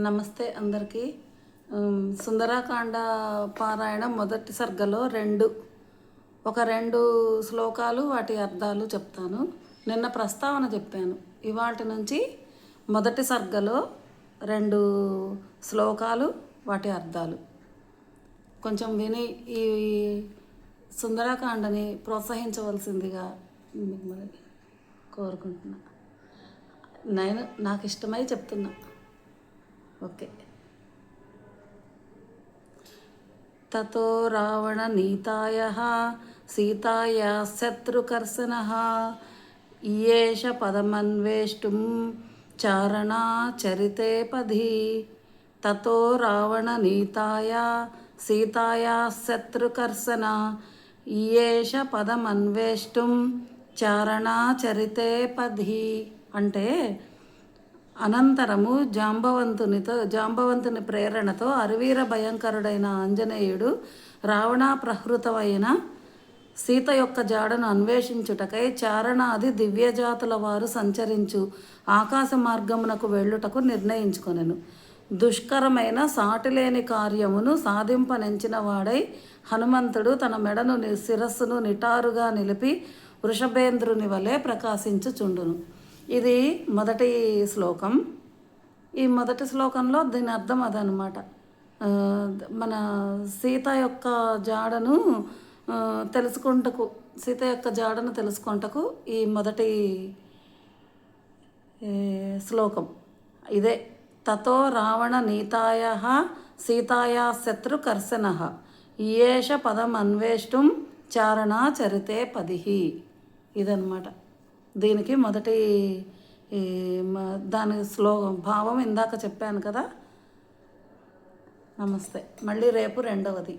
నమస్తే అందరికీ. సుందరాకాండ పారాయణం మొదటి సర్గలో రెండు శ్లోకాలు వాటి అర్థాలు చెప్తాను. నిన్న ప్రస్తావన చెప్పాను. ఇవాటి నుంచి మొదటి సర్గలో 2 శ్లోకాలు వాటి అర్థాలు కొంచెం విని ఈ సుందరాకాండని ప్రోత్సహించవలసిందిగా మిమ్మల్ని కోరుకుంటున్నా. నాకు ఇష్టమై చెప్తున్నా. ఓకే. తతో రావణ నీతాయః సీతాయా శత్రుకర్షణః ఈయేష పదమన్వేష్టుం చారణాచరితే పది. తతో రావణ నీతాయా సీతాయా శత్రుకర్షణ ఈయేష పదమన్వేష్టుం చారణాచరితే పది. అంటే అనంతరము జాంబవంతుని ప్రేరణతో అరివీర భయంకరుడైన ఆంజనేయుడు రావణాప్రహృతమైన సీత యొక్క జాడను అన్వేషించుటకై చారణాది దివ్యజాతుల వారు సంచరించు ఆకాశ మార్గమునకు వెళ్ళుటకు నిర్ణయించుకొనెను. దుష్కరమైన సాటిలేని కార్యమును సాధింపనెంచిన వాడై హనుమంతుడు తన మెడను శిరస్సును నిటారుగా నిలిపి వృషభేంద్రుని వలె ప్రకాశించుచుండును. ఇది మొదటి శ్లోకం. ఈ మొదటి శ్లోకంలో దీని అర్థం అదనమాట. మన సీత యొక్క జాడను తెలుసుకుంటకు ఈ మొదటి శ్లోకం ఇదే. తతో రావణ నీతాయః సీతాయా శత్రుకర్షణః ఈయేష పదమన్వేష్టుం చారణాచరితే పది. ఇదన్నమాట దీనికి మొదటి దాని భావం ఇందాక చెప్పాను కదా. నమస్తే. మళ్ళీ రేపు రెండవది.